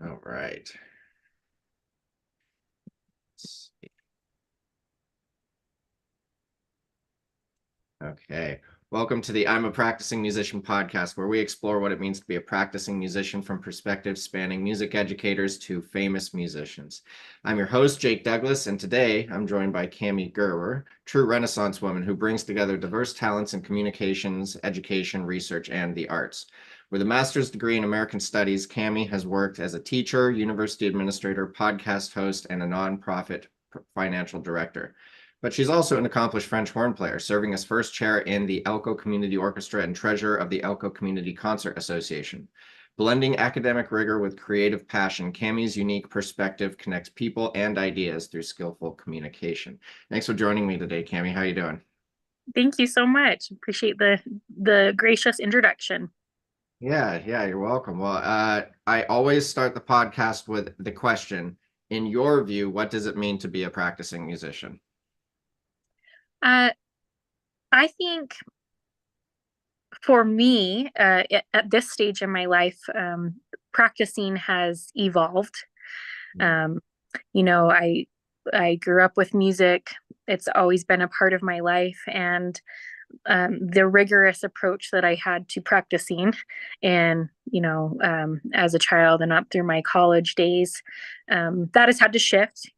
All right. Let's see. Okay. Welcome to the I'm a Practicing Musician podcast, where we explore what it means to be a practicing musician from perspectives spanning music educators to famous musicians. I'm your host, Jake Douglas, and today I'm joined by Cami Gerwer, true Renaissance woman who brings together diverse talents in communications, education, research, and the arts. With a master's degree in American Studies, Cami has worked as a teacher, university administrator, podcast host, and a nonprofit financial director. But she's also an accomplished French horn player, serving as first chair in the Elko Community Orchestra and treasurer of the Elko Community Concert Association. Blending academic rigor with creative passion, Cami's unique perspective connects people and ideas through skillful communication. Thanks for joining me today, Cami. How are you doing? Thank you so much. Appreciate the gracious introduction. Yeah, you're welcome. Well, I always start the podcast with the question, in your view, what does it mean to be a practicing musician? Uh, I think for me, at this stage in my life, practicing has evolved. Mm, Um, I grew up with music. It's always been a part of my life, and the rigorous approach that I had to practicing, and as a child and up through my college days, that has had to shift.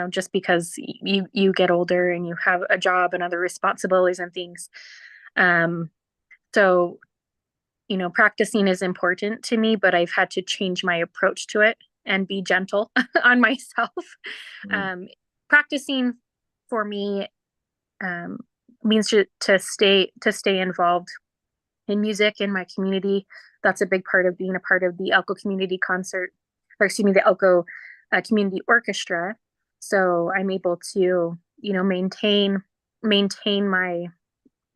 Just because you get older and you have a job and other responsibilities and things. Um, so practicing is important to me, but I've had to change my approach to it and be gentle on myself. mm. Um, Practicing for me um, means to stay involved in music in my community. That's a big part of being a part of the Elko Community Concert, or excuse me, the Elko Community Orchestra. So I'm able to, maintain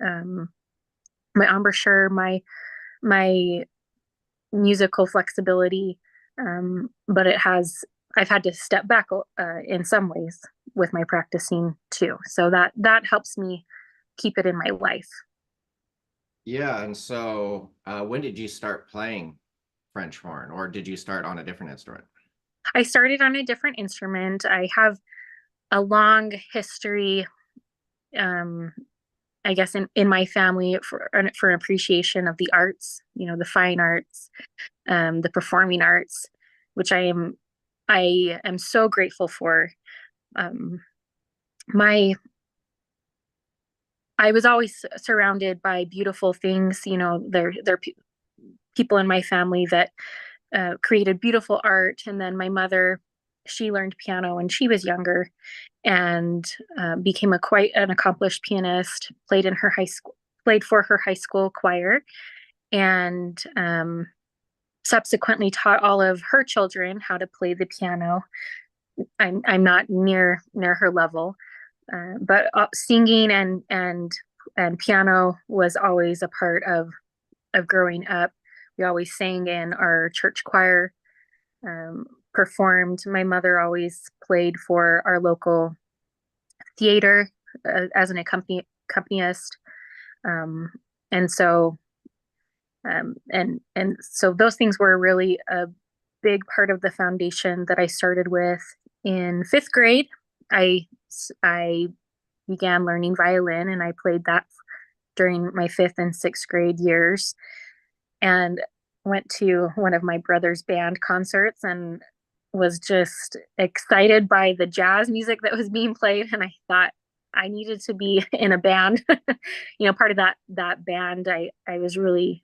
um, my embouchure, my musical flexibility. But I've had to step back in some ways with my practicing too. So that helps me keep it in my life. Yeah, and so when did you start playing French horn, or did you start on a different instrument? I started on a different instrument. I have a long history, um, I guess, in my family for an appreciation of the arts, the fine arts, the performing arts, which I am so grateful for. Um, my I was always surrounded by beautiful things. There are people in my family that created beautiful art, and then my mother, she learned piano when she was younger, and became a quite an accomplished pianist. Played for her high school choir, and subsequently taught all of her children how to play the piano. I'm not near her level, but singing and piano was always a part of growing up. We always sang in our church choir, performed. My mother always played for our local theater as an accompanist, um, and so and so those things were really a big part of the foundation that I started with in fifth grade. I began learning violin, and I played that during my fifth and sixth grade years, and went to one of my brother's band concerts and was just excited by the jazz music that was being played, and I thought I needed to be in a band. Part of that band. I was really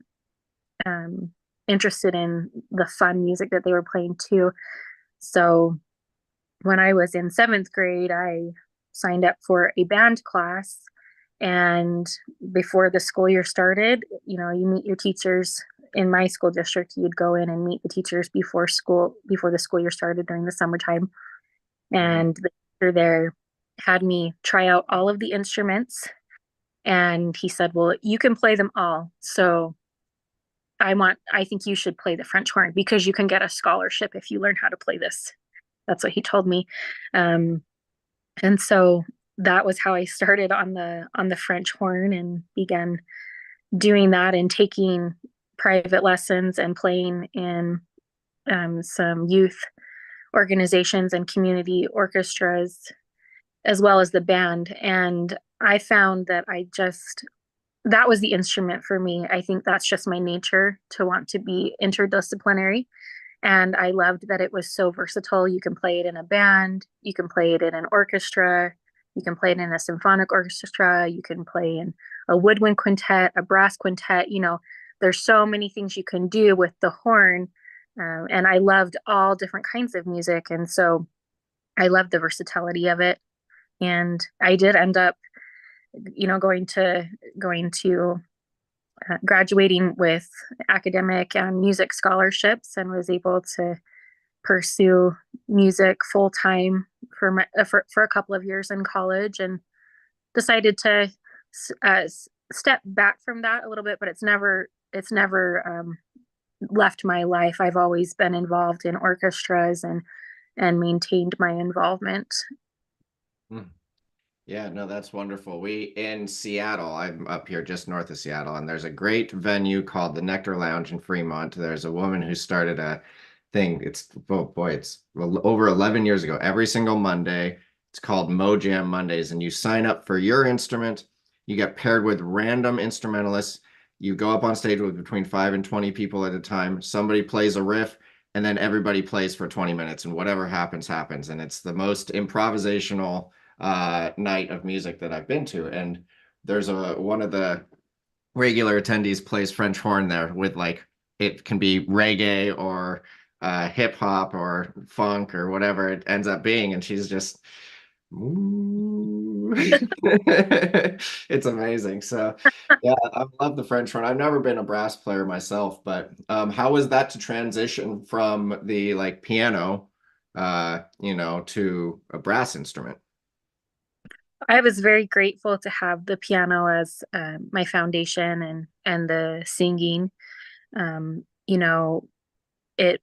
um, interested in the fun music that they were playing too. So when I was in seventh grade, I signed up for a band class. And before the school year started, you meet your teachers. In my school district, you'd go in and meet the teachers before the school year started during the summertime. Mhm. And the teacher there had me try out all of the instruments. And he said, "Well, you can play them all. So I think you should play the French horn because you can get a scholarship if you learn how to play this." That's what he told me. Um, and so that was how I started on the French horn and began doing that and taking private lessons and playing in some youth organizations and community orchestras, as well as the band. And I found that that was the instrument for me. I think that's just my nature to want to be interdisciplinary. And I loved that it was so versatile. You can play it in a band, you can play it in an orchestra, you can play it in a symphonic orchestra, you can play in a woodwind quintet, a brass quintet. There's so many things you can do with the horn. And I loved all different kinds of music. And so I loved the versatility of it. And I did end up, going to graduating with academic and music scholarships, and was able to pursue music full time for a couple of years in college, and decided to uh, step back from that a little bit. But it's never left my life. I've always been involved in orchestras and maintained my involvement. Hmm. Yeah, no, that's wonderful. We in Seattle, I'm up here just north of Seattle, and there's a great venue called the Nectar Lounge in Fremont. There's a woman who started a thing. Oh boy, it's over 11 years ago. Every single Monday, it's called Mojam Mondays, and you sign up for your instrument. You get paired with random instrumentalists. You go up on stage with between 5 and 20 people at a time. Somebody plays a riff, and then everybody plays for 20 minutes, and whatever happens, happens. And it's the most improvisational night of music that I've been to. And there's one of the regular attendees plays French horn there with like it can be reggae or hip hop or funk or whatever it ends up being, and she's just it's amazing. So yeah, I love the French horn. I've never been a brass player myself, but how was that to transition from the like piano to a brass instrument? I was very grateful to have the piano as my foundation, and the singing. Um, you know, it,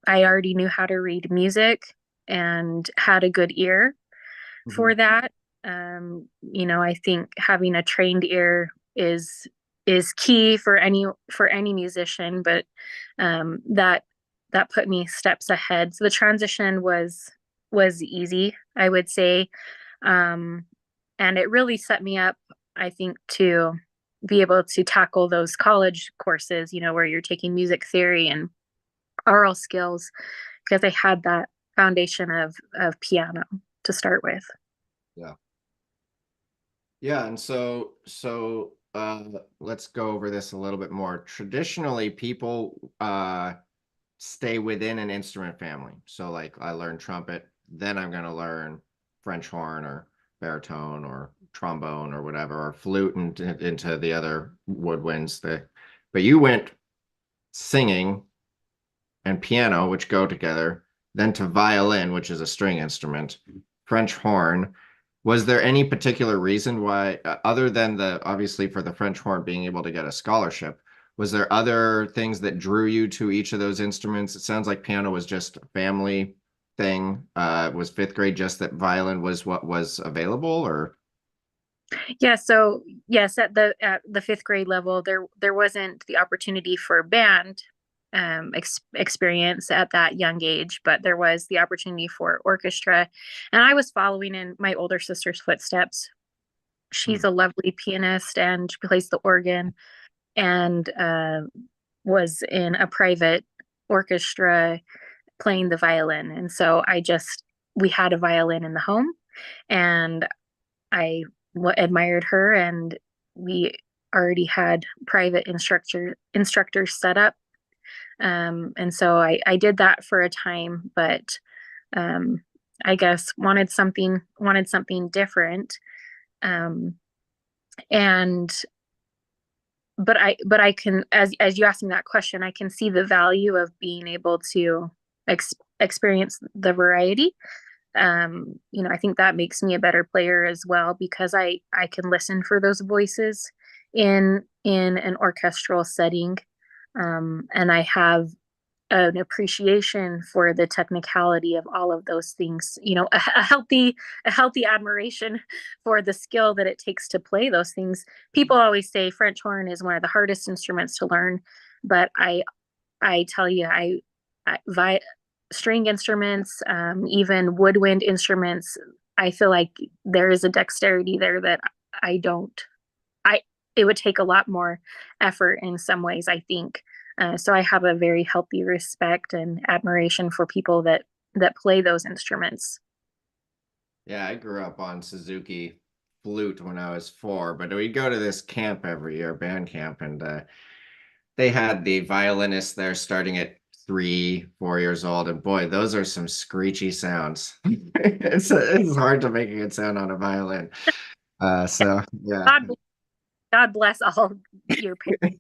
I already knew how to read music and had a good ear Mhm. for that. I think having a trained ear is key for any musician, but that put me steps ahead. So the transition was easy, I would say. Um, and it really set me up, I think, to be able to tackle those college courses, where you're taking music theory and oral skills, because I had that foundation of piano to start with. Yeah. Yeah, and so let's go over this a little bit more. Traditionally, people stay within an instrument family. So like I learned trumpet, then I'm gonna learn French horn or baritone or trombone or whatever, or flute and into the other woodwinds. But you went singing and piano, which go together, then to violin, which is a string instrument, French horn. Was there any particular reason why, other than the obviously for the French horn being able to get a scholarship, was there other things that drew you to each of those instruments? It sounds like piano was just a family thing. Was fifth grade just that violin was what was available, or? Yeah, so yes, at the fifth grade level, there wasn't the opportunity for band experience at that young age, but there was the opportunity for orchestra, and I was following in my older sister's footsteps. Hmm. She's a lovely pianist and she plays the organ, and was in a private orchestra playing the violin, and so we had a violin in the home, and I admired her, and we already had private instructors set up. And so I did that for a time, but um, I guess wanted something different. Um, and but I can, as you asked me that question, I can see the value of being able to experience the variety. I think that makes me a better player as well, because I can listen for those voices in an orchestral setting. And I have an appreciation for the technicality of all of those things. A healthy admiration for the skill that it takes to play those things. People always say French horn is one of the hardest instruments to learn, but I tell you, string instruments, even woodwind instruments. I feel like there is a dexterity there that I don't. I it would take a lot more effort in some ways, I think. So I have a very healthy respect and admiration for people that play those instruments. Yeah, I grew up on Suzuki flute when I was 4, but we'd go to this camp every year, band camp, and they had the violinist there starting at 3, 4 years old, and boy, those are some screechy sounds. It's hard to make a good sound on a violin. So yeah. God, God bless all your parents.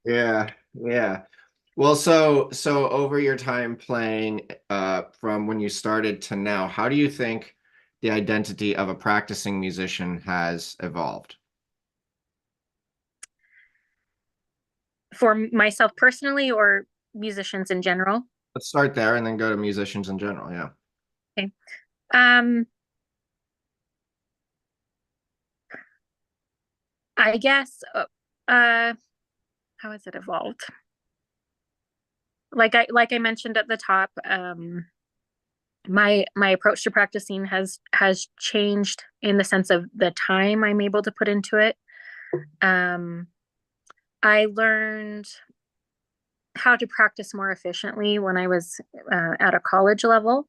Yeah, yeah. Well, so over your time playing, from when you started to now, how do you think the identity of a practicing musician has evolved? For myself personally or musicians in general. Let's start there and then go to musicians in general. Yeah. Okay. Um, I guess how has it evolved? Like I mentioned at the top, my approach to practicing has changed in the sense of the time I'm able to put into it. Um, I learned how to practice more efficiently when I was at a college level.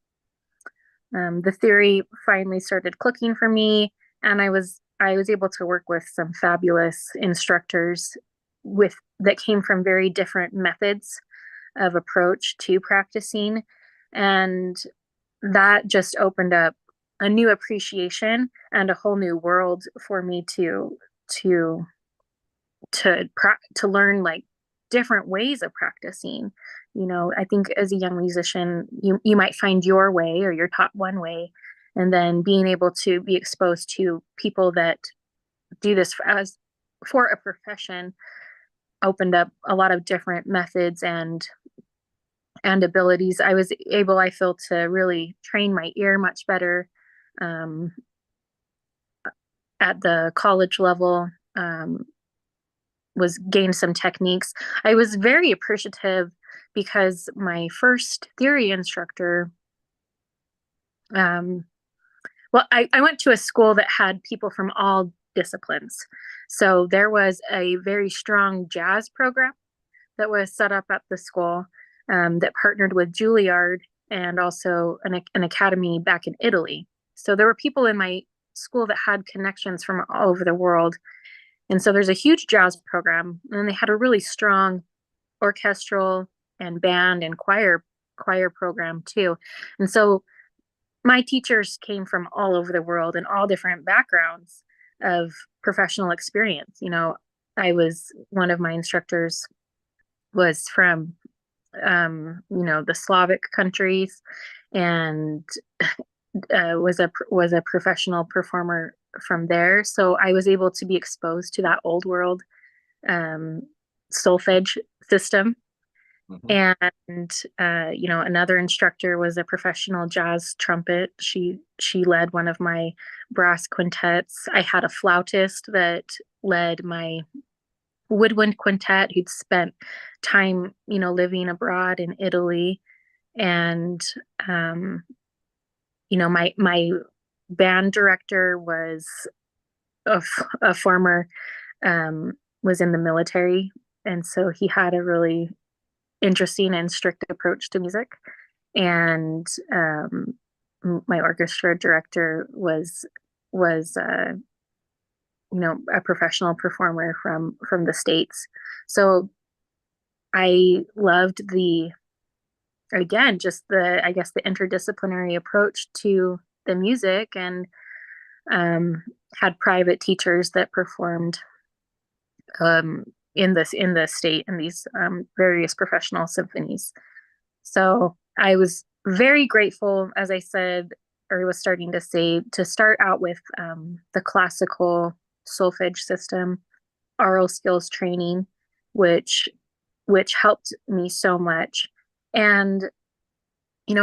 The theory finally started clicking for me, and I was able to work with some fabulous instructors with that came from very different methods of approach to practicing, and that just opened up a new appreciation and a whole new world for me to to learn like different ways of practicing. I think as a young musician, you might find your way or you're taught one way, and then being able to be exposed to people that do this for a profession opened up a lot of different methods and abilities. I was able, I feel, to really train my ear much better um, at the college level. Was gained some techniques. I was very appreciative because my first theory instructor, um, well, I went to a school that had people from all disciplines. So there was a very strong jazz program that was set up at the school that partnered with Juilliard and also an academy back in Italy. So there were people in my school that had connections from all over the world. And so there's a huge jazz program, and they had a really strong orchestral and band and choir program too. And so my teachers came from all over the world and all different backgrounds of professional experience. I was one of my instructors was from the Slavic countries and was a professional performer from there. So I was able to be exposed to that old world um, solfege system. Mhm. And another instructor was a professional jazz trumpet. She led one of my brass quintets. I had a flautist that led my woodwind quintet who'd spent time, living abroad in Italy. And my band director was a former was in the military, and so he had a really interesting and strict approach to music. And my orchestra director was a professional performer from the States. So I loved the again just the I guess the interdisciplinary approach to the music, and um, had private teachers that performed in the state in these various professional symphonies. So I was very grateful, as I said, or was starting to say, to start out with the classical solfege system, aural skills training, which helped me so much. And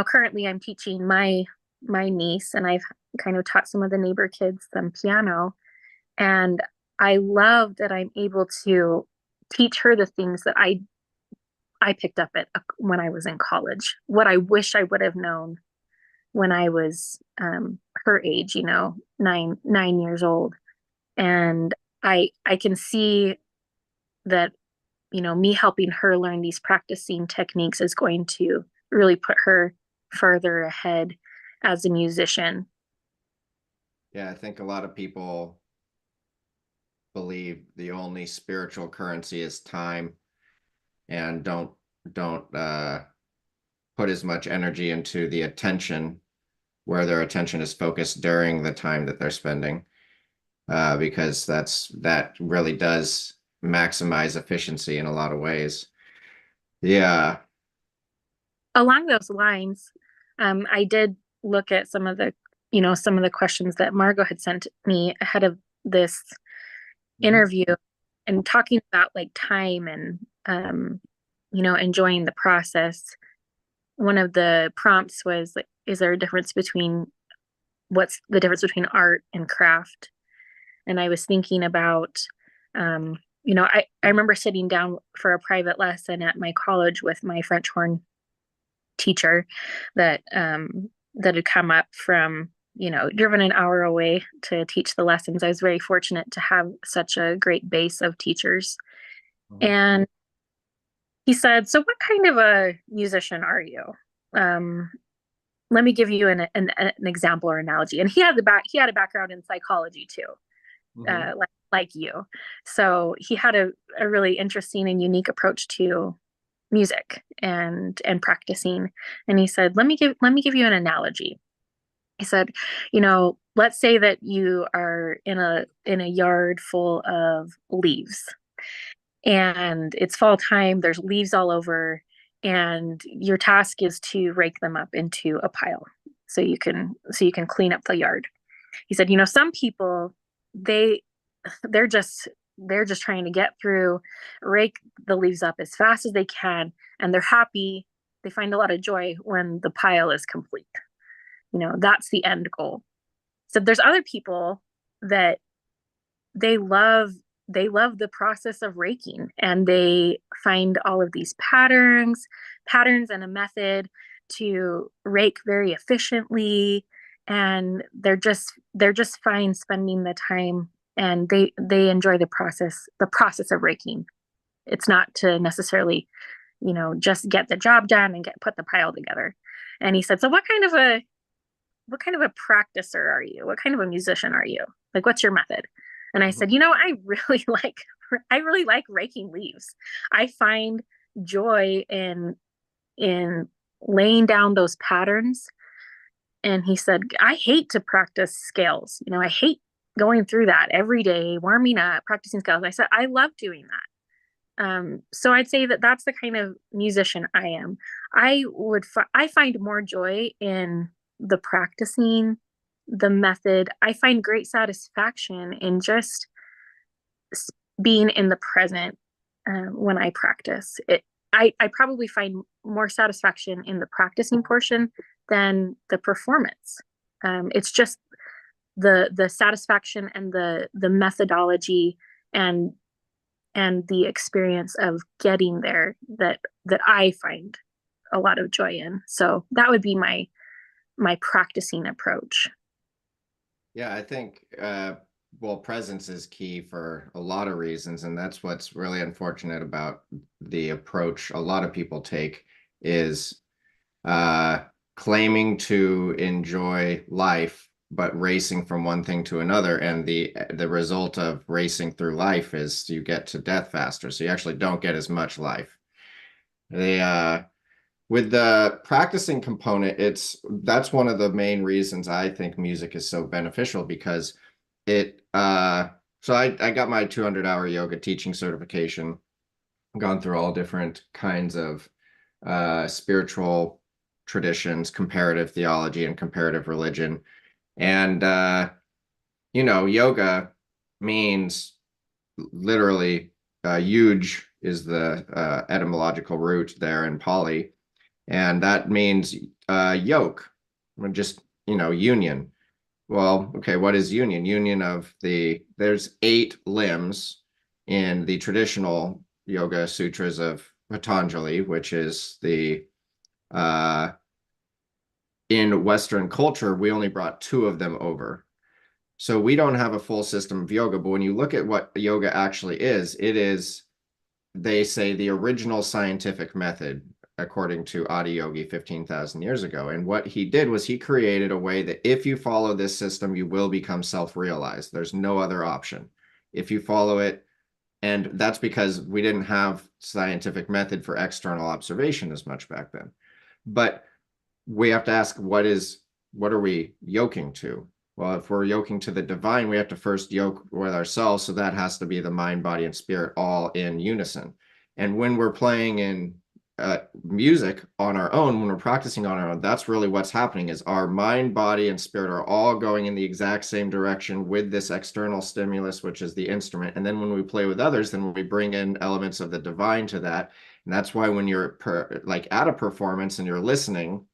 currently I'm teaching my niece, and I've kind of taught some of the neighbor kids some piano, and I love that I'm able to teach her the things that I picked up it when I was in college. What I wish I would have known when I was her age, 9 years old. And I can see that, me helping her learn these practicing techniques is going to really put her further ahead as a musician. Yeah, I think a lot of people believe the only spiritual currency is time and don't put as much energy into the attention where their attention is focused during the time that they're spending, because that really does maximize efficiency in a lot of ways. Yeah. Along those lines, I did look at some of the questions that Margot had sent me ahead of this Mhm. interview and talking about like time and enjoying the process. One of the prompts was like, is there a difference between what's the difference between art and craft? And I was thinking about I remember sitting down for a private lesson at my college with my French horn teacher that had come up from driven an hour away to teach the lessons. I was very fortunate to have such a great base of teachers. Mhm. And he said, "So what kind of a musician are you?" um, Let me give you an example or analogy. And he had a background in psychology too, Mhm. like you. So he had a really interesting and unique approach to music and practicing. And he said, let me give you an analogy. He said, let's say that you are in a yard full of leaves and it's fall time, there's leaves all over, and your task is to rake them up into a pile so you can clean up the yard. He said, some people, they they're just they're just trying to get through, rake the leaves up as fast as they can, and they're happy. They find a lot of joy when the pile is complete. That's the end goal. So there's other people that they love they love the process of raking, and they find all of these patterns and a method to rake very efficiently, and they're just fine spending the time, and they enjoy the process of raking. It's not to necessarily just get the job done and put the pile together. And he said, so what kind of a practicer are you? What kind of a musician are you? Like, what's your method? And I Mhm. said, I really like raking leaves. I find joy in laying down those patterns. And he said, I hate to practice scales. I hate going through that every day, warming up, practicing scales. I said, I love doing that. So I'd say that that's the kind of musician I am. I find more joy in the practicing, the method. I find great satisfaction in just being in the present when I practice. I probably find more satisfaction in the practicing portion than the performance. It's just the satisfaction and the methodology and the experience of getting there that I find a lot of joy in. So that would be my practicing approach. Yeah, I think well, presence is key for a lot of reasons, and that's what's really unfortunate about the approach a lot of people take is uh claiming to enjoy life but racing from one thing to another, and the result of racing through life is you get to death faster, so you actually don't get as much life. The With the practicing component, that's one of the main reasons I think music is so beneficial, because it so I got my 200-hour yoga teaching certification, gone through all different kinds of spiritual traditions, comparative theology and comparative religion. And yoga means literally huge is the etymological root there in Pali, and that means yoke, just union. Well, okay, what is union? Union of there's 8 limbs in the traditional yoga sutras of Patanjali, which is the uh, in Western culture, we only brought two of them over. So we don't have a full system of yoga, but when you look at what yoga actually is, it is, they say, the original scientific method, according to Adi Yogi 15,000 years ago. And what he did was he created a way that if you follow this system, you will become self-realized. There's no other option. If you follow it, and that's because we didn't have scientific method for external observation as much back then. But we have to ask, what are we yoking to? Well, if we're yoking to the divine, we have to first yoke with ourselves. So that has to be the mind, body, and spirit all in unison. And when we're playing in music on our own, when we're practicing on our own, that's really what's happening, is our mind, body, and spirit are all going in the exact same direction with this external stimulus, which is the instrument. And then when we play with others, then we bring in elements of the divine to that. And that's why when you're like at a performance and you're listening,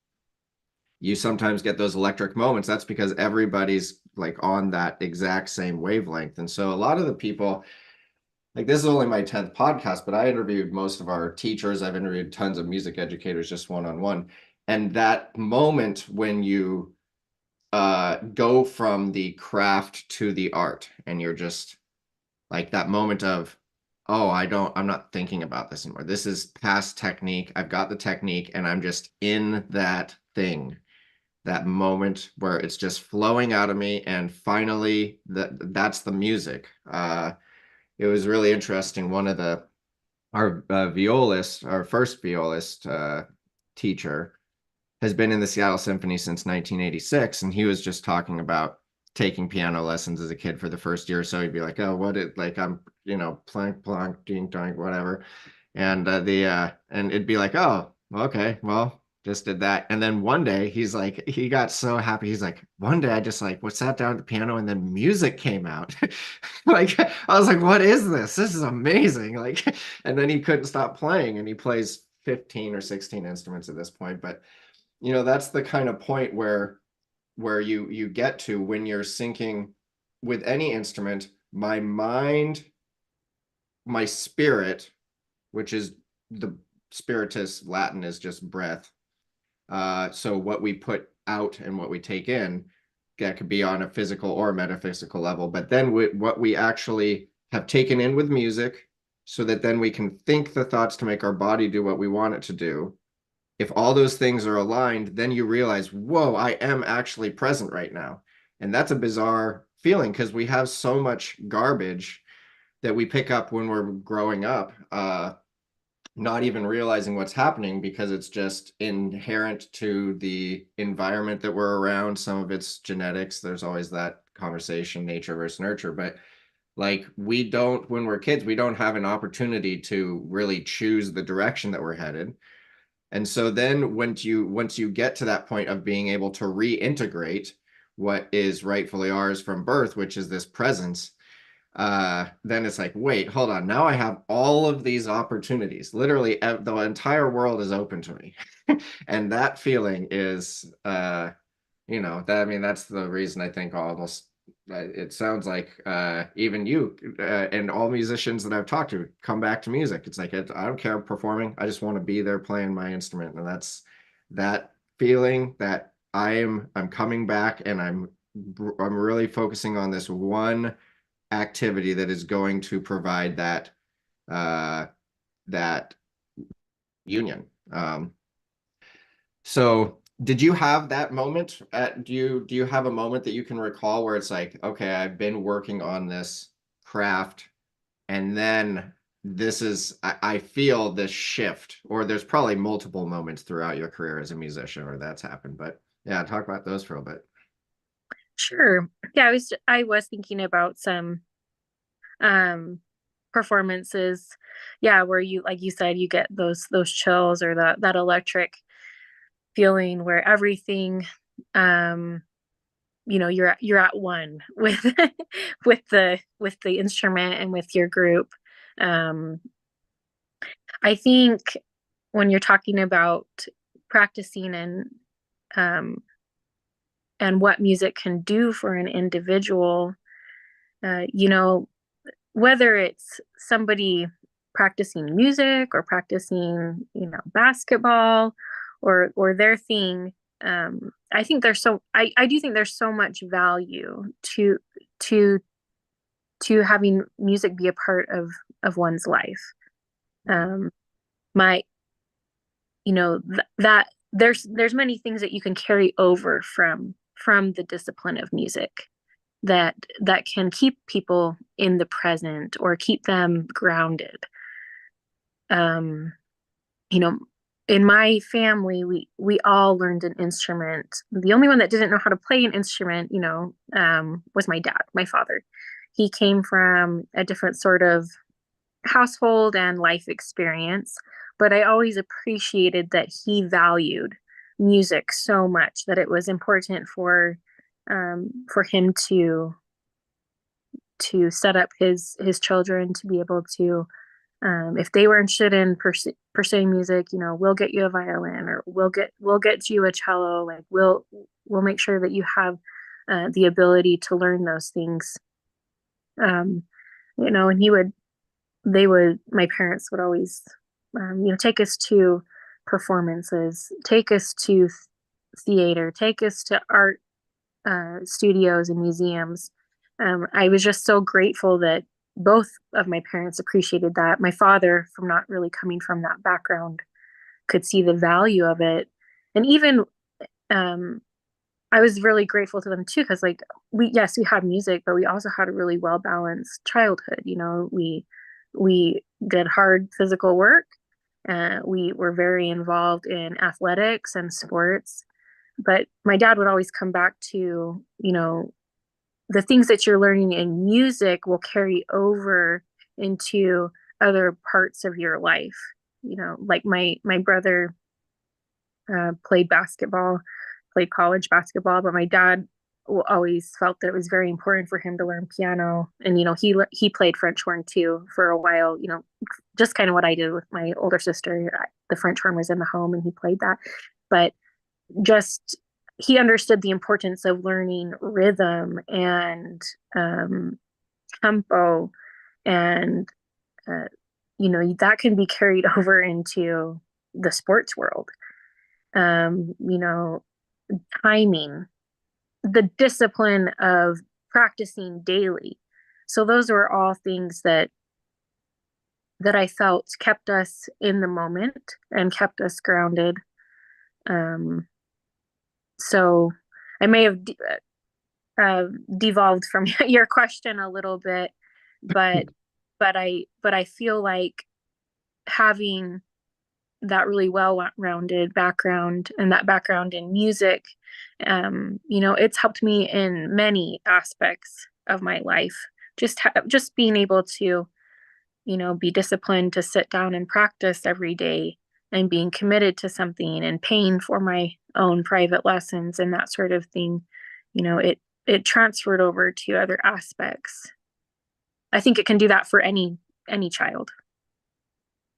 you sometimes get those electric moments. That's because everybody's like on that exact same wavelength. And so a lot of the people, like, this is only my 10th podcast, but I interviewed most of our teachers. I've interviewed tons of music educators just one-on-one. And that moment when you go from the craft to the art, and you're just like, that moment of, oh, I'm not thinking about this anymore. This is past technique. I've got the technique and I'm just in that thing, that moment where it's just flowing out of me, and finally that's the music. It was really interesting. One of our violist, our first violist teacher, has been in the Seattle Symphony since 1986, and he was just talking about taking piano lessons as a kid for the first year or so. He'd be like, oh, what it like, I'm, plank plank ding dong whatever, and it'd be like, oh, okay, well, just did that. And then one day he's like, he got so happy, he's like, one day I just like was sat down at the piano and then music came out. Like, I was like, what is this is amazing. Like, and then he couldn't stop playing, and he plays 15 or 16 instruments at this point. But that's the kind of point where you get to when you're syncing with any instrument. My mind, my spirit, which is the spiritus Latin is just breath. So what we put out and what we take in, that could be on a physical or metaphysical level. But then what we actually have taken in with music, so that then we can think the thoughts to make our body do what we want it to do. If all those things are aligned, then you realize, whoa, I am actually present right now. And that's a bizarre feeling, because we have so much garbage that we pick up when we're growing up, not even realizing what's happening, because it's just inherent to the environment that we're around. Some of it's genetics. There's always that conversation, nature versus nurture. But like, we don't, when we're kids, we don't have an opportunity to really choose the direction that we're headed. And so then once you get to that point of being able to reintegrate what is rightfully ours from birth, which is this presence, then it's like, wait, hold on. Now I have all of these opportunities. Literally, the entire world is open to me. And that feeling is, that, I mean, that's the reason I think almost, it sounds like even you and all musicians that I've talked to come back to music. It's like, I don't care performing. I just want to be there playing my instrument. And that's that feeling that I'm coming back, and I'm really focusing on this one activity that is going to provide uh, that union. So did you have that moment do you have a moment that you can recall where it's like, okay, I've been working on this craft, and then I feel this shift? Or there's probably multiple moments throughout your career as a musician where that's happened, but yeah, talk about those for a bit. Sure. Yeah, I was thinking about some um performances, yeah, where you, like you said, you get those chills, or that electric feeling where everything, um you're at one with with the instrument and with your group. um I think when you're talking about practicing um and what music can do for an individual, uh you know whether it's somebody practicing music or practicing, basketball or their thing. I think I do think there's so much value to to having music be a part of one's life. Um, my, that there's many things that you can carry over from the discipline of music that can keep people in the present or keep them grounded. Um, you know, in my family, we all learned an instrument. The only one that didn't know how to play an instrument, was my dad, my father. He came from a different sort of household and life experience, but I always appreciated that he valued music so much that it was important for him to set up his children to be able to, if they were interested in pursuing music, we'll get you a violin, or we'll get you a cello. Like we'll make sure that you have the ability to learn those things. And my parents would always, take us to performances, take us to theater, take us to art studios and museums. I was just so grateful that both of my parents appreciated that. My father, from not really coming from that background, could see the value of it. And even um, I was really grateful to them too, because like yes, we had music, but we also had a really well balanced childhood. We did hard physical work. We were very involved in athletics and sports. But my dad would always come back to, the things that you're learning in music will carry over into other parts of your life. Like my brother played basketball, played college basketball, but my dad always felt that it was very important for him to learn piano. And he played French horn too for a while. Just kind of what I did with my older sister. The French horn was in the home, and he played that. But just he understood the importance of learning rhythm and tempo, and that can be carried over into the sports world. um, you know, Timing, the discipline of practicing daily. So those were all things that I felt kept us in the moment and kept us grounded. Um, so I may have devolved from your question a little bit, but but I feel like having that really well-rounded background and that background in music, it's helped me in many aspects of my life. Just being able to, be disciplined to sit down and practice every day, and being committed to something and paying for my own private lessons and that sort of thing, it transferred over to other aspects. I think it can do that for any child.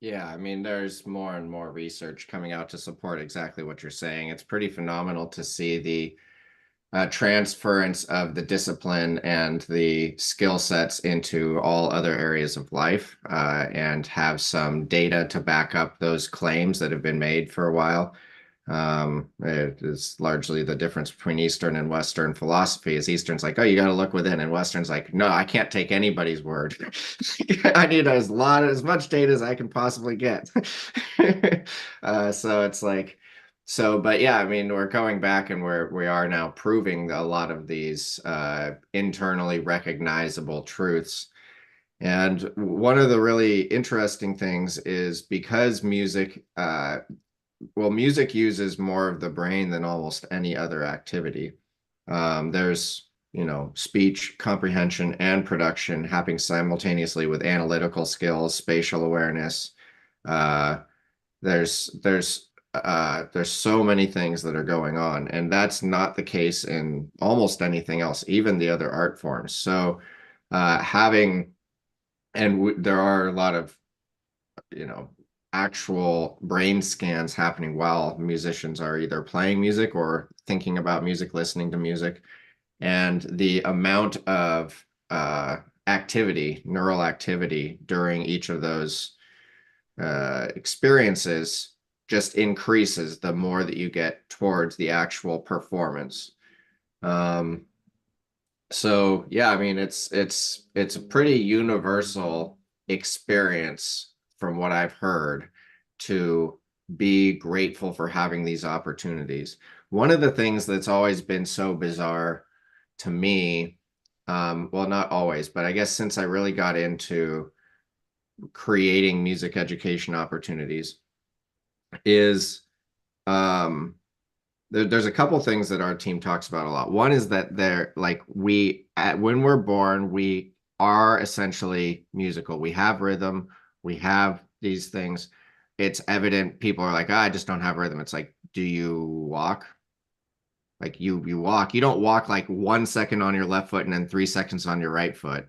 Yeah, I mean, there's more and more research coming out to support exactly what you're saying. It's pretty phenomenal to see the transference of the discipline and the skill sets into all other areas of life, and have some data to back up those claims that have been made for a while. It is largely the difference between Eastern and Western philosophy. Is Eastern's like, oh, you got to look within, and Western's like, no, I can't take anybody's word. I need as much data as I can possibly get. So it's like, but yeah, I mean, we're going back, and we are now proving a lot of these internally recognizable truths. And one of the really interesting things is because music uses more of the brain than almost any other activity. There's, speech, comprehension, and production happening simultaneously with analytical skills, spatial awareness. Uh, there's so many things that are going on, and that's not the case in almost anything else, even the other art forms. So, having, there are a lot of, you know, actual brain scans happening while musicians are either playing music or thinking about music, listening to music. And the amount of activity, neural activity during each of those experiences just increases the more that you get towards the actual performance. Um, so yeah, I mean it's a pretty universal experience from what I've heard to be grateful for having these opportunities. One of the things that's always been so bizarre to me, well, not always, but I guess since I really got into creating music education opportunities, is there's a couple things that our team talks about a lot. One is that they're like when we're born, we are essentially musical. We have rhythm, we have these things. It's evident. People are like, I just don't have rhythm. It's like, do you walk? Like you walk. You don't walk like 1 second on your left foot and then 3 seconds on your right foot.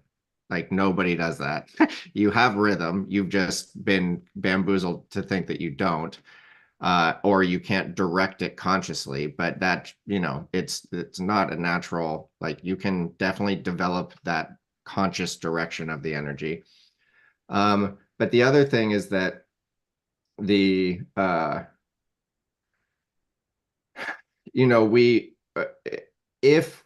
Like nobody does that. You have rhythm. You've just been bamboozled to think that you don't, or you can't direct it consciously. But that, it's not a natural, like you can definitely develop that conscious direction of the energy. But the other thing is that the we if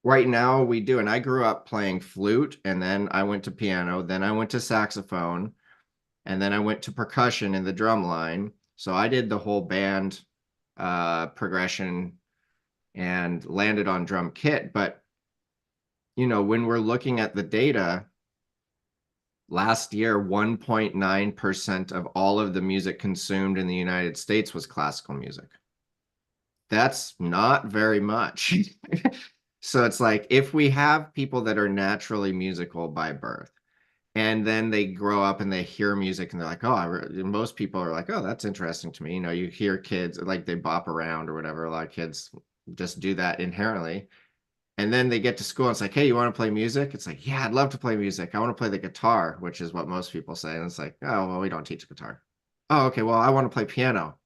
right now we do, and I grew up playing flute, and then I went to piano, then I went to saxophone, and then I went to percussion in the drum line. So I did the whole band progression and landed on drum kit. But when we're looking at the data, last year 1.9% of all of the music consumed in the United States was classical music. That's not very much. So it's like if we have people that are naturally musical by birth, and then they grow up and they hear music and they're like, oh, most people are like, oh, that's interesting to me. You hear kids like they bop around or whatever. A lot of kids just do that inherently. And then they get to school and it's like, hey, you want to play music? It's like, yeah, I'd love to play music. I want to play the guitar, which is what most people say. And it's like, oh, well, we don't teach guitar. Oh, okay. Well, I want to play piano.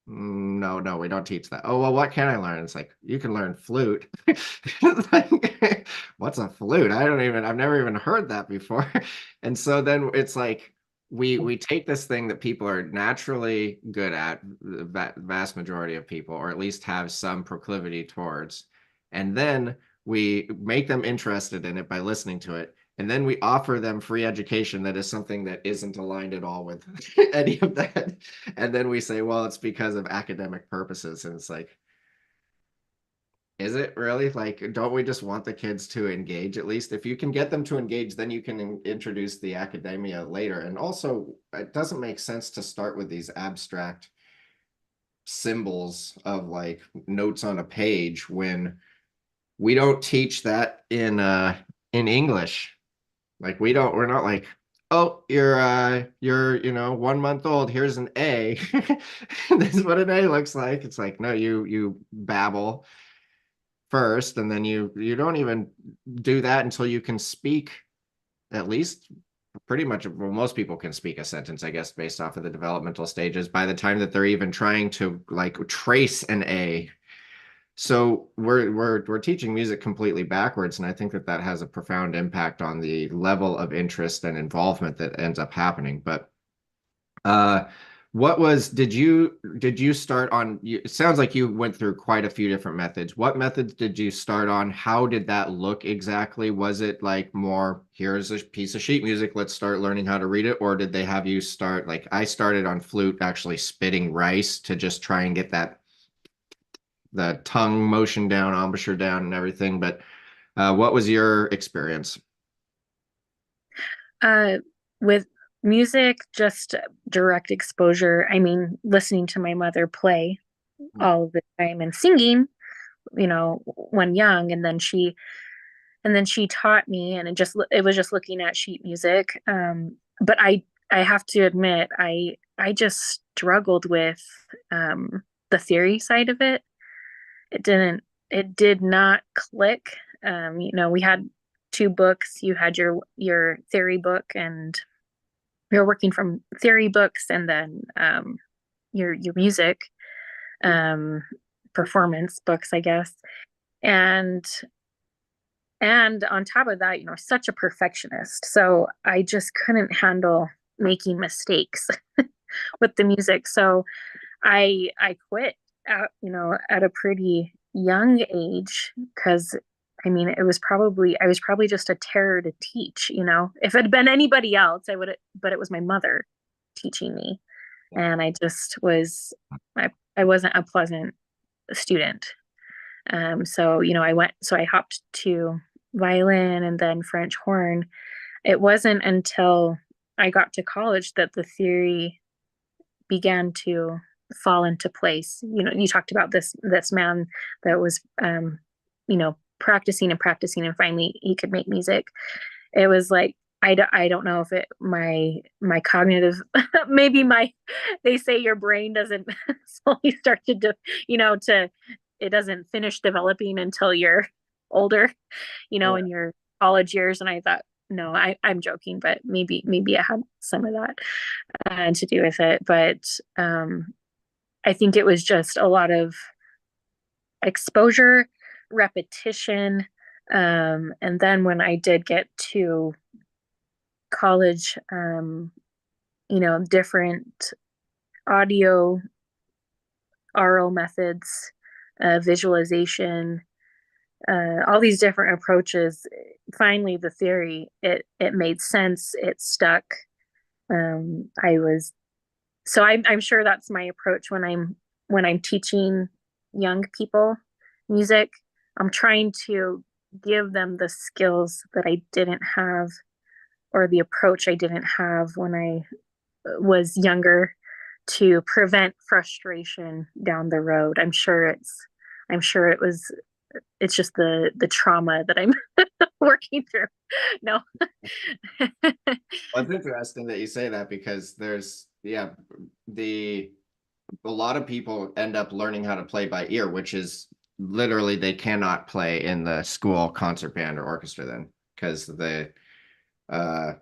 No, no, we don't teach that. Oh, well, what can I learn? It's like, you can learn flute. It's like, what's a flute? I've never even heard that before. And so then it's like, we take this thing that people are naturally good at, the vast majority of people, or at least have some proclivity towards, and then we make them interested in it by listening to it. And then we offer them free education that is something that isn't aligned at all with any of that. And then we say, well, it's because of academic purposes. And it's like, is it really? Like, don't we just want the kids to engage at least? If you can get them to engage, then you can introduce the academia later. And also, it doesn't make sense to start with these abstract symbols of like notes on a page when we don't teach that in English. Like we're not like, oh, you're 1 month old, here's an A. This is what an A looks like. It's like, no, you babble first, and then you don't even do that until you can speak at least pretty much, well, most people can speak a sentence, I guess, based off of the developmental stages by the time that they're even trying to like trace an A. So we're teaching music completely backwards, and I think that that has a profound impact on the level of interest and involvement that ends up happening. But uh, did you start on? It sounds like you went through quite a few different methods. What methods did you start on? How did that look exactly? Was it like more, here's a piece of sheet music, let's start learning how to read it, or did they have you start like I started on flute, actually spitting rice to just try and get the tongue motion down, embouchure down, and everything. But what was your experience? Uh, with music, just direct exposure. I mean, listening to my mother play all the time and singing, when young, and then she taught me, and it was just looking at sheet music. But I have to admit, I just struggled with the theory side of it. It did not click. We had two books. You had your theory book, and you're working from theory books, and then your music um, performance books, I guess. And and on top of that, such a perfectionist. So I just couldn't handle making mistakes with the music. So I quit at a pretty young age because it was probably I was probably just a terror to teach. If it had been anybody else, I would, but it was my mother teaching me, and I wasn't a pleasant student. So I hopped to violin and then French horn. It wasn't until I got to college that the theory began to fall into place. You talked about this man that was practicing and practicing, and finally he could make music. It was like I don't know if it my cognitive maybe my they say your brain doesn't slowly start to it doesn't finish developing until you're older, Yeah. in your college years. And I thought, no, I'm joking, but maybe I had some of that to do with it. But I think it was just a lot of exposure, repetition. And then when I did get to college, different audio, oral methods, visualization, all these different approaches. Finally, the theory it made sense. It stuck. I was so I'm sure that's my approach when I'm teaching young people music. I'm trying to give them the skills that I didn't have, or the approach I didn't have when I was younger, to prevent frustration down the road. I'm sure it's just the trauma that I'm working through. No. Well, it's interesting that you say that because the a lot of people end up learning how to play by ear, which is literally they cannot play in the school concert band or orchestra then because uh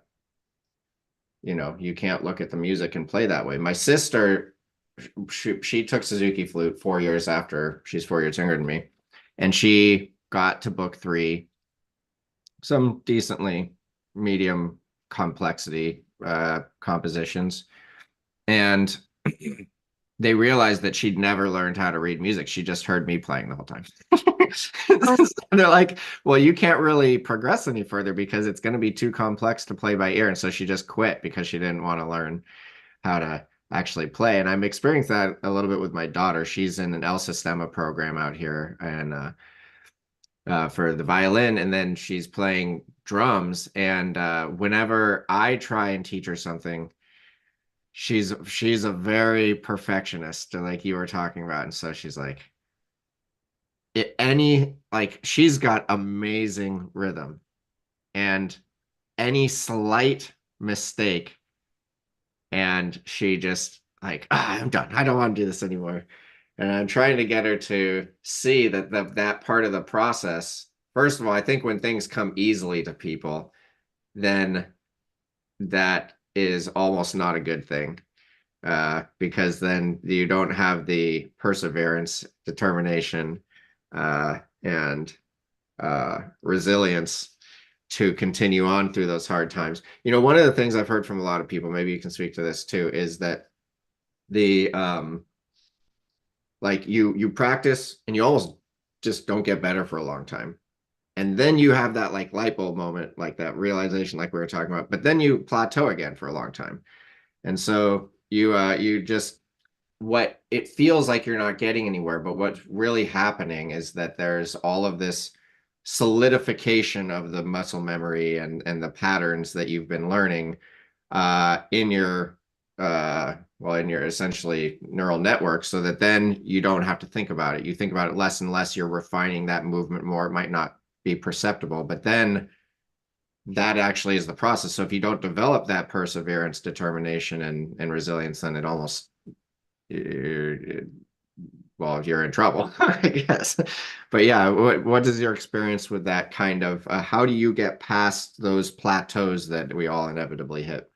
you can't look at the music and play that way. My sister, she took Suzuki flute 4 years after. She's 4 years younger than me, and she got to book three, some decently medium complexity compositions, and they realized that she'd never learned how to read music. She just heard me playing the whole time. Oh, They're like, well, you can't really progress any further because it's going to be too complex to play by ear. And so she just quit because she didn't want to learn how to actually play. And I'm experiencing that a little bit with my daughter. She's in an El Sistema program out here and for the violin, and then she's playing drums. And whenever I try and teach her something, she's a very perfectionist, like you were talking about. And so she's like, she's got amazing rhythm, and any slight mistake and she just like, I'm done, I don't want to do this anymore. And I'm trying to get her to see that part of the process. First of all, I think when things come easily to people, then that is almost not a good thing, because then you don't have the perseverance, determination, and resilience to continue on through those hard times. One of the things I've heard from a lot of people, maybe you can speak to this too, is that the like you practice and you almost just don't get better for a long time. And then you have that like light bulb moment, like that realization, like we were talking about, but then you plateau again for a long time. And so you just, what it feels like you're not getting anywhere, but what's really happening is that there's all of this solidification of the muscle memory and the patterns that you've been learning in your in your essentially neural network, so that then you don't have to think about it. You think about it less and less. You're refining that movement more. It might not be perceptible, but then that actually is the process. So if you don't develop that perseverance, determination, and resilience, then it almost, well, you're in trouble, I guess. But yeah, what is your experience with that kind of, how do you get past those plateaus that we all inevitably hit?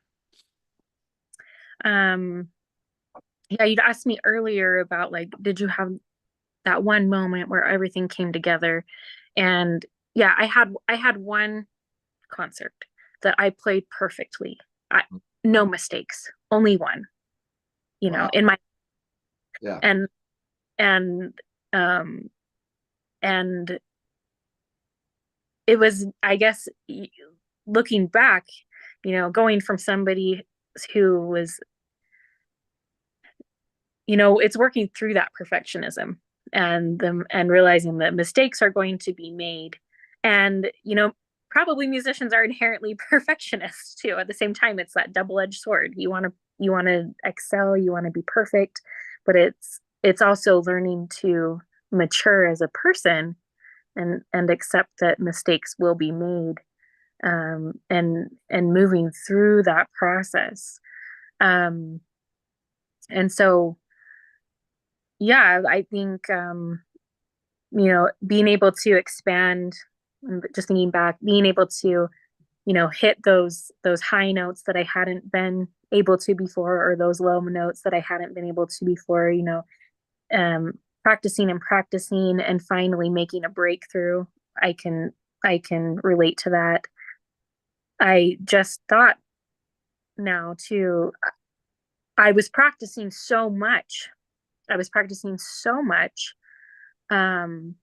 um, yeah, you'd asked me earlier about, like, did you have that one moment where everything came together? And yeah, I had one concert that I played perfectly. I no mistakes, only one, Wow. in my, Yeah. and, and, um, and it was, I guess, looking back, going from somebody who was, it's working through that perfectionism and realizing that mistakes are going to be made. And, probably musicians are inherently perfectionists too. At the same time, it's that double-edged sword. You want to excel, you want to be perfect, but it's also learning to mature as a person and accept that mistakes will be made, and moving through that process. And so, yeah, I think, being able to expand, just thinking back, being able to, hit those high notes that I hadn't been able to before, or those low notes that I hadn't been able to before, um, practicing and practicing and finally making a breakthrough. I can I can relate to that. I just thought now too, I was practicing so much. I was practicing so much, um,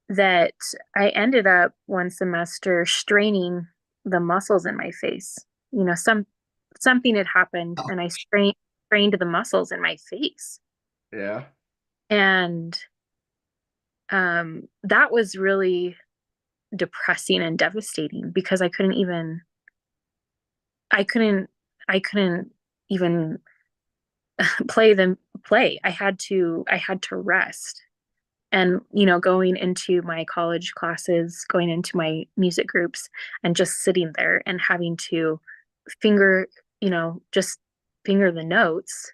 that I ended up one semester straining the muscles in my face. Something had happened and I strained the muscles in my face. Yeah. And that was really depressing and devastating because I couldn't I couldn't even play. I had to rest. And going into my college classes, going into my music groups, and just sitting there and having to finger just finger the notes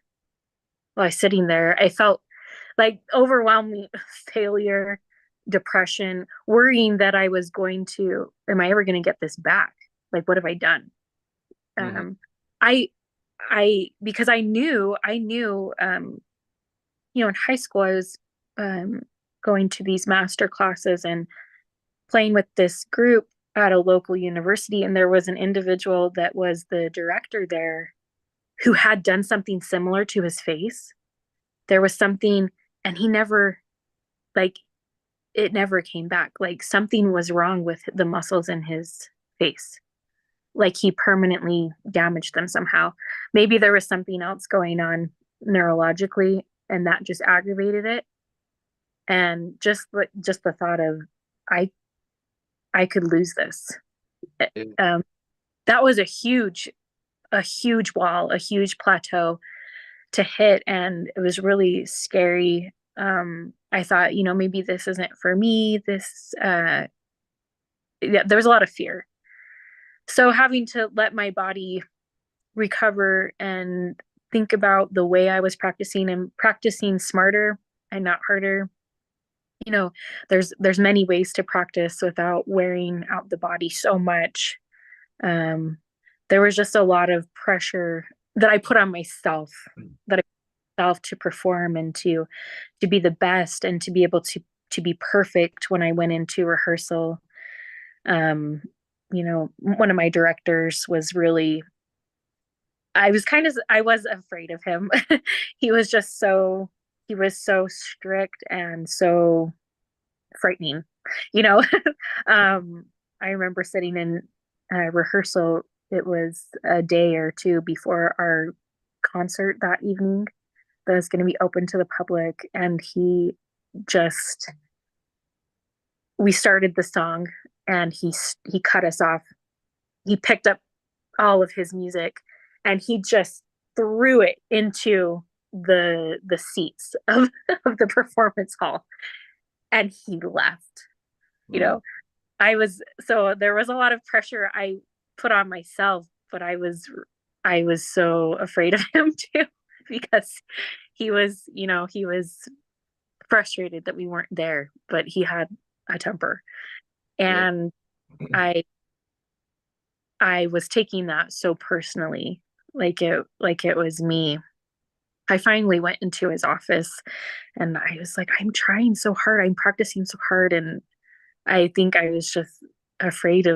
while I was sitting there, I felt like overwhelming failure, depression, worrying that I was going to am I ever going to get this back? Like, what have I done? Hmm. Um i i because I knew, in high school I was, um going to these master classes and playing with this group at a local university, and there was an individual that was the director there who had done something similar to his face. There was something, and he never, like, it never came back. Like, something was wrong with the muscles in his face. Like, he permanently damaged them somehow. Maybe there was something else going on neurologically, and that just aggravated it. And just the thought of, I I could lose this. Yeah. Um, that was a huge wall, a huge plateau to hit, and it was really scary. I thought, maybe this isn't for me. Yeah, there was a lot of fear. So having to let my body recover and think about the way I was practicing and practicing smarter and not harder. You know, there's many ways to practice without wearing out the body so much. Um, there was just a lot of pressure that I put on myself, that I myself to perform and to be the best and to be able to be perfect when I went into rehearsal. One of my directors was really, I was afraid of him. he was just so he was so strict and so frightening, you know. um I remember sitting in rehearsal. It was a day or two before our concert that evening that was going to be open to the public, and just we started the song, and he cut us off. He picked up all of his music and he just threw it into the seats of, of the performance hall, and he left. you Mm. know so there was a lot of pressure I put on myself, but I was so afraid of him too, because he was frustrated that we weren't there, but he had a temper. Yeah. And I I was taking that so personally, like it was me. I finally went into his office and I was like, I'm trying so hard. I'm practicing so hard. And I think I was just afraid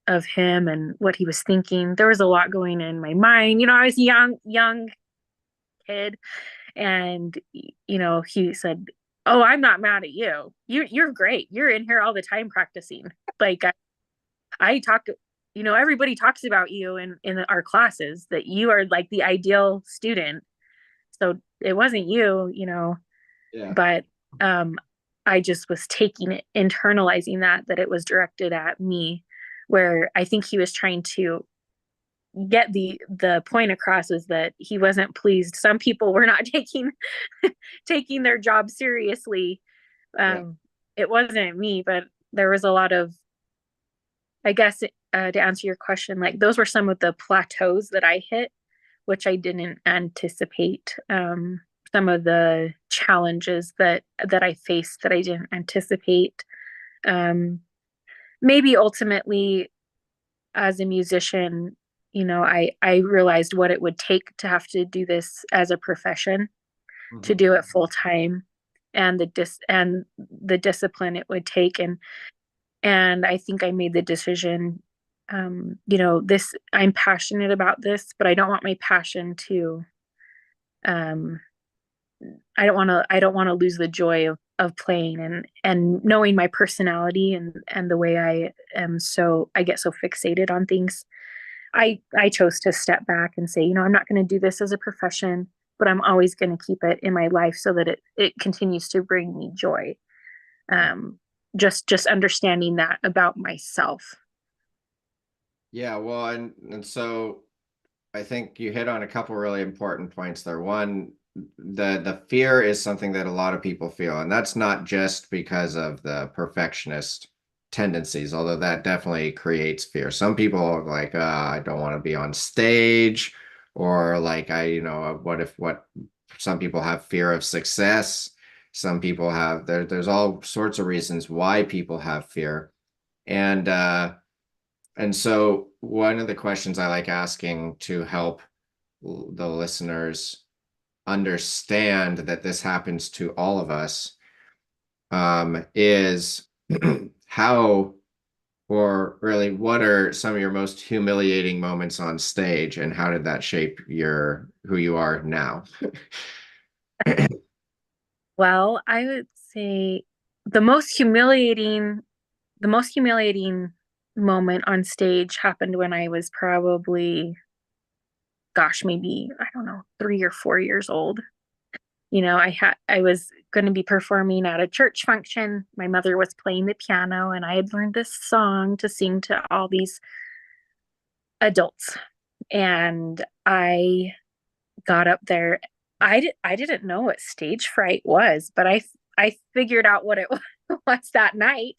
of him and what he was thinking. There was a lot going in my mind. I was a young kid, and he said, "Oh, I'm not mad at you. You're great. You're in here all the time practicing. Like I talk, everybody talks about you in our classes that you are like the ideal student. So it wasn't you, Yeah. but I just was taking it, internalizing that it was directed at me, where I think he was trying to get the point across was that he wasn't pleased. Some people were not taking their job seriously. Yeah. It wasn't me, but there was a lot of, I guess, to answer your question, like those were some of the plateaus that I hit, which I didn't anticipate. Some of the challenges that I faced that I didn't anticipate. Um, Maybe ultimately, as a musician, I realized what it would take to have to do this as a profession, to Mhm. do it full time, and the discipline it would take, and I think I made the decision. This, I'm passionate about this, but I don't want my passion to. Um, I don't want to lose the joy of playing, and knowing my personality and the way I am, so I get so fixated on things. I chose to step back and say, I'm not going to do this as a profession, but I'm always going to keep it in my life so that it continues to bring me joy. Um, just understanding that about myself. Yeah, well, and so I think you hit on a couple really important points there. One, the fear is something that a lot of people feel, and that's not just because of the perfectionist tendencies, although that definitely creates fear. Some people are like, I don't want to be on stage, or like what some people have fear of success. Some people have there's all sorts of reasons why people have fear. And so one of the questions I like asking to help the listeners understand that this happens to all of us is how, or really, what are some of your most humiliating moments on stage, and how did that shape who you are now? Well, I would say the most humiliating the most humiliating moment on stage happened when I was probably, gosh, maybe, I don't know, 3 or 4 years old. I was going to be performing at a church function. My mother was playing the piano, and I had learned this song to sing to all these adults. And I got up there. I didn't know what stage fright was, but I figured out what it was that night.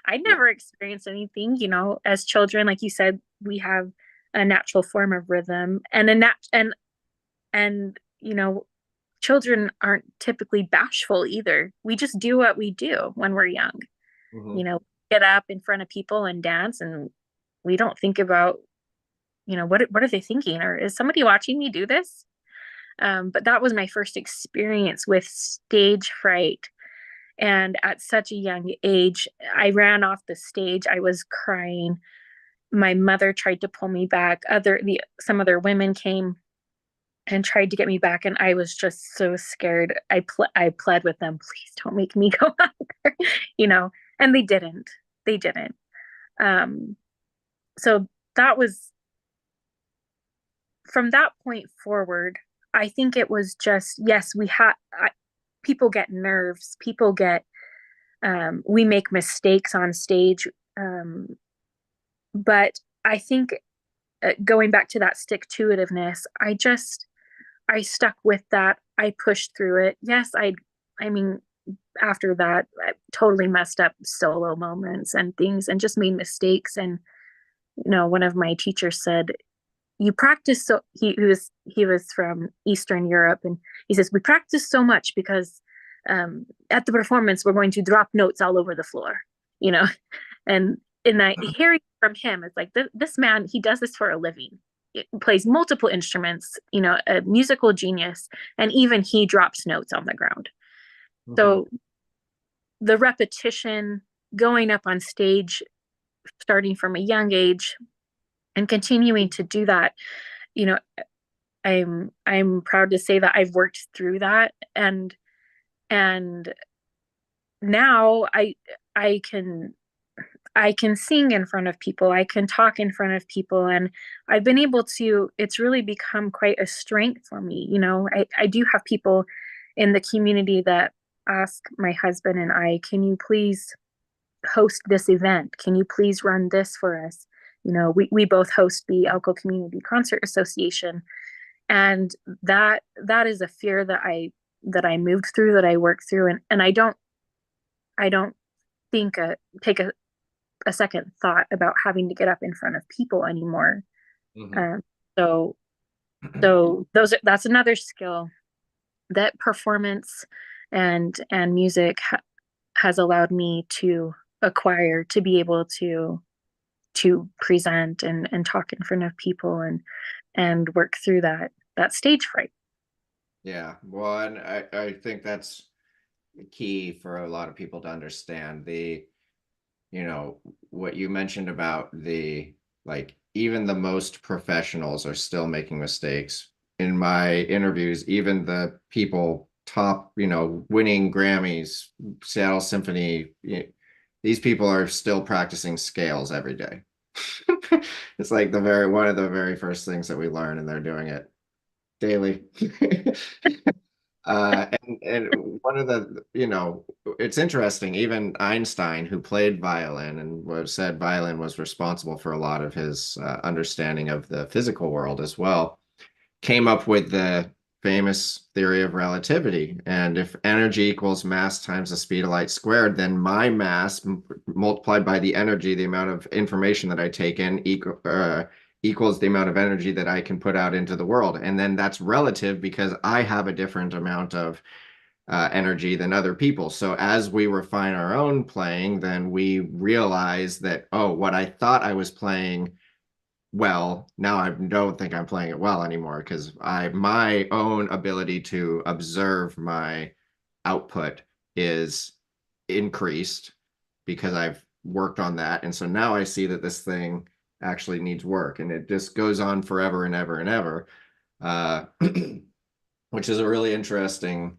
I'd Yeah. never experienced anything, as children, like you said, we have a natural form of rhythm, and a nat and children aren't typically bashful either. We just do what we do when we're young. Mhm. You know, get up in front of people and dance, and we don't think about, what are they thinking, or is somebody watching me do this? But that was my first experience with stage fright. And at such a young age, I ran off the stage. I was crying. My mother tried to pull me back. Some other women came and tried to get me back, and I was just so scared. I pled with them, please don't make me go out there, and they didn't. They didn't. Um, so that was from that point forward. I think it was just, yes, people get nerves. People get we make mistakes on stage, but I think, going back to that stick to itiveness, I stuck with that. I pushed through it. Yes, I mean, after that, I totally messed up solo moments and things, and just made mistakes. And one of my teachers said, "You practice so." He was from Eastern Europe, and he says, "We practice so much because at the performance we're going to drop notes all over the floor." You know, and I hearing from him, it's like this man, he does this for a living. It plays multiple instruments, a musical genius, and even he drops notes on the ground. Mhm. So the repetition, going up on stage, starting from a young age and continuing to do that, you know, I'm proud to say that I've worked through that, and now I can I can sing in front of people, I can talk in front of people, and I've been able to, it's really become quite a strength for me. I do have people in the community that ask my husband and I, can you please host this event? Can you please run this for us? We both host the Elko Community Concert Association. And that is a fear that I moved through, that I worked through, and I don't think take a second thought about having to get up in front of people anymore. Mhm. Um, so that's another skill that performance and music has allowed me to acquire, to be able to present and talk in front of people and work through that stage fright. Yeah, well, and I think that's key for a lot of people to understand what you mentioned about like even the most professionals are still making mistakes. In my interviews, even the people top, winning Grammys, Seattle Symphony, these people are still practicing scales every day. It's like one of the very first things that we learn, and they're doing it daily. And one of it's interesting, even Einstein, who played violin and was said violin was responsible for a lot of his understanding of the physical world as well, came up with the famous theory of relativity. And if energy equals mass times the speed of light squared, then my mass multiplied by the energy, the amount of information that I take in, equals the amount of energy that I can put out into the world. And then that's relative because I have a different amount of energy than other people. So as we refine our own playing, then we realize that, oh, what I thought I was playing well, now I don't think I'm playing it well anymore, because my own ability to observe my output is increased because I've worked on that. And so now I see that this thing actually needs work, and it just goes on forever and ever and ever. Uh, which is a really interesting,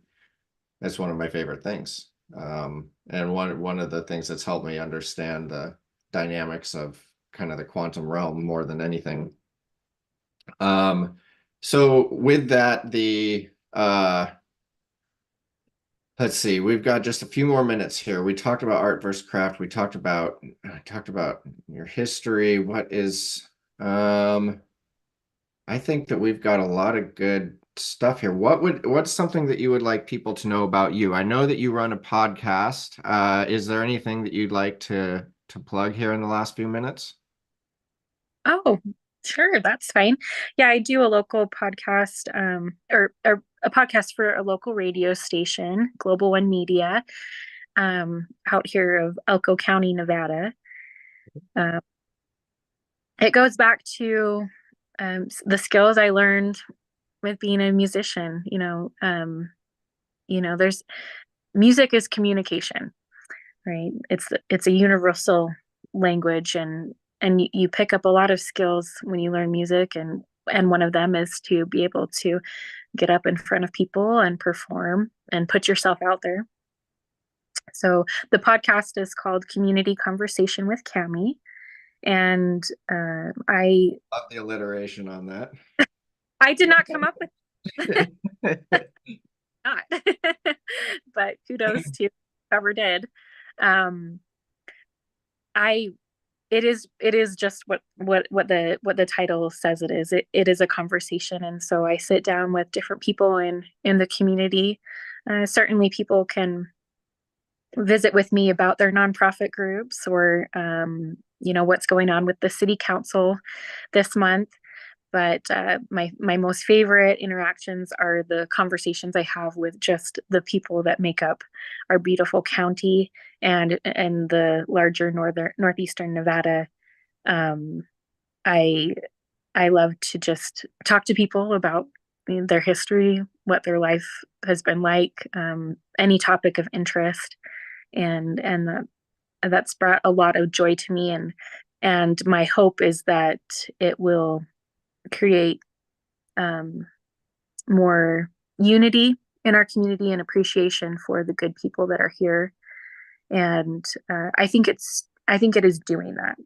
that's one of my favorite things. And one of the things that's helped me understand the dynamics of kind of the quantum realm more than anything. So with that, let's see, we've got just a few more minutes here. We talked about art versus craft. We talked about your history. I think that we've got a lot of good stuff here. What's something that you would like people to know about you? I know that you run a podcast. Is there anything that you'd like to plug here in the last few minutes? Oh, sure, that's fine. Yeah, I do a local podcast, or a podcast for a local radio station, Global One Media, out here of Elko County, Nevada. Uh, it goes back to the skills I learned with being a musician. There's music is communication, right? It's a universal language, and you pick up a lot of skills when you learn music, and one of them is to be able to get up in front of people and perform and put yourself out there. So the podcast is called Community Conversation with Cami, and Love the alliteration on I did not come up with that. that, but kudos to whoever did. Um, I it is just what the title says it is. It is a conversation, and so I sit down with different people in the community. Certainly, people can visit with me about their nonprofit groups, or what's going on with the city council this month. But my most favorite interactions are the conversations I have with just the people that make up our beautiful county and the larger northeastern Nevada. Um, I I love to just talk to people about their history, what their life has been like, any topic of interest, and that's brought a lot of joy to me, and my hope is that it will create um, more unity in our community and appreciation for the good people that are here. And I think it is doing that.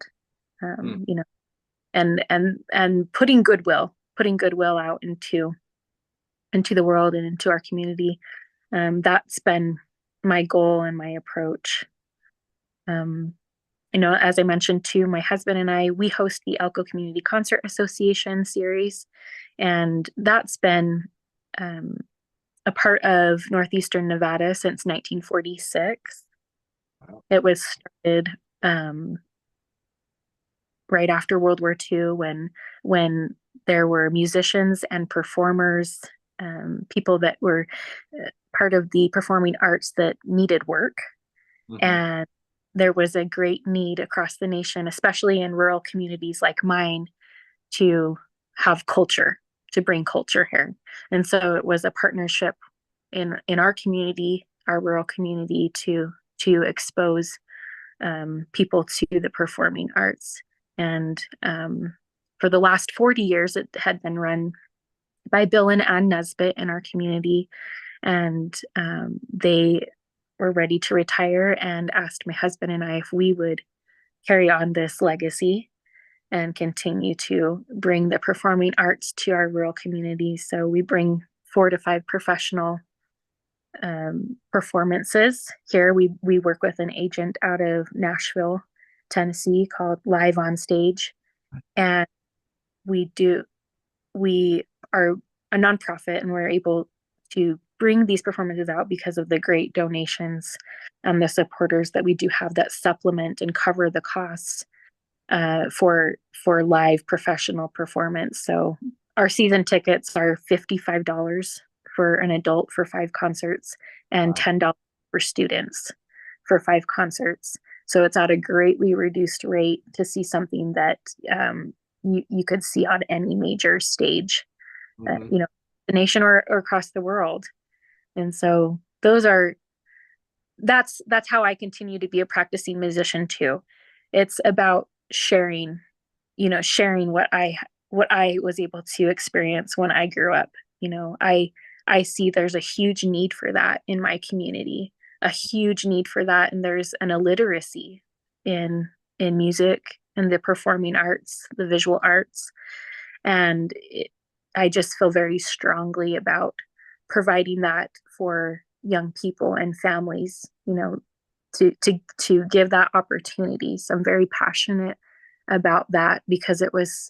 Hmm. You know, and putting goodwill out into the world and into our community. That's been my goal and my approach. Um, as I mentioned too, my husband and I, we host the Elko Community Concert Association series, and that's been um, a part of Northeastern Nevada since 1946. Wow. It was started um, right after World War II when there were musicians and performers, people that were part of the performing arts that needed work. Mhm. And there was a great need across the nation, especially in rural communities like mine, to have culture, to bring culture here. And so it was a partnership in our community, our rural community, to expose people to the performing arts. And for the last 40 years, it had been run by Bill and Ann Nesbitt in our community. And they were ready to retire and asked my husband and I if we would carry on this legacy and continue to bring the performing arts to our rural community. So we bring 4 to 5 professional performances here. We work with an agent out of Nashville, Tennessee, called Live on Stage, and we do we are a nonprofit, and we're able to bring these performances out because of the great donations and the supporters that we do have that supplement and cover the costs for live professional performance. So our season tickets are $55 for an adult for 5 concerts and Wow. $10 for students for 5 concerts. So it's at a greatly reduced rate to see something that you could see on any major stage, Mhm. the nation or across the world. And so that's how I continue to be a practicing musician too. It's about sharing what I was able to experience when I grew up. I see there's a huge need for that in my community, a huge need for that, and there's an illiteracy in music and the performing arts, the visual arts, and I just feel very strongly about providing that for young people and families, to give that opportunity. So I'm very passionate about that because it was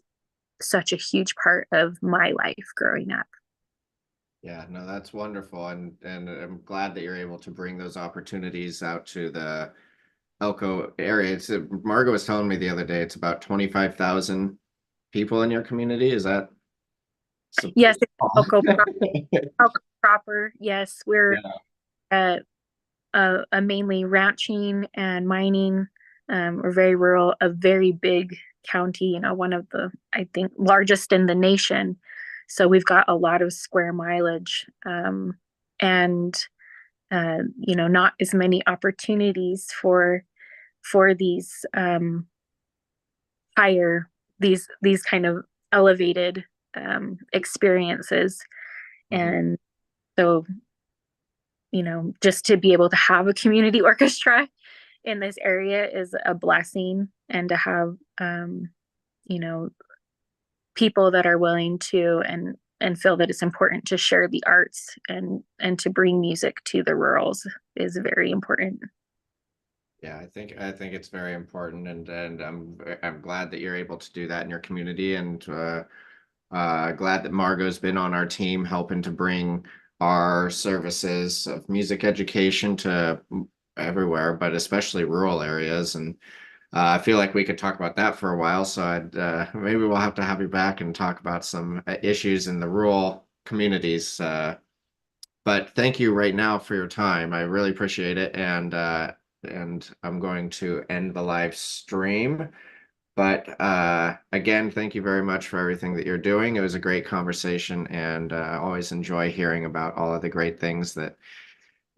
such a huge part of my life growing up. Yeah, no, that's wonderful, and I'm glad that you're able to bring those opportunities out to the Elko area. Margo was telling me the other day it's about 25,000 people in your community. Is that Yes, pretty it's small? Elko, Elko proper. Yes, we're Yeah. uh, a mainly ranching and mining. We're very rural, a very big county, one of the, I think, largest in the nation. So we've got a lot of square mileage, and not as many opportunities for higher these kind of elevated experiences. Mhm. And so, just to be able to have a community orchestra in this area is a blessing, and to have you know people that are willing to and feel that it's important to share the arts and to bring music to the rurals is very important. Yeah, I think it's very important, and I'm glad that you're able to do that in your community, and glad that Margot's been on our team helping to bring our services of music education to everywhere, but especially rural areas. And I feel like we could talk about that for a while. So maybe we'll have to have you back and talk about some issues in the rural communities. But thank you right now for your time. I really appreciate it. And I'm going to end the live stream. But again, thank you very much for everything that you're doing. It was a great conversation, and I always enjoy hearing about all of the great things that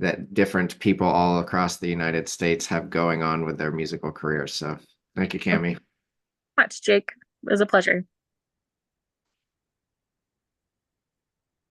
that different people all across the United States have going on with their musical careers. So thank you, Thank you Cami. so much, Jake. It was a pleasure.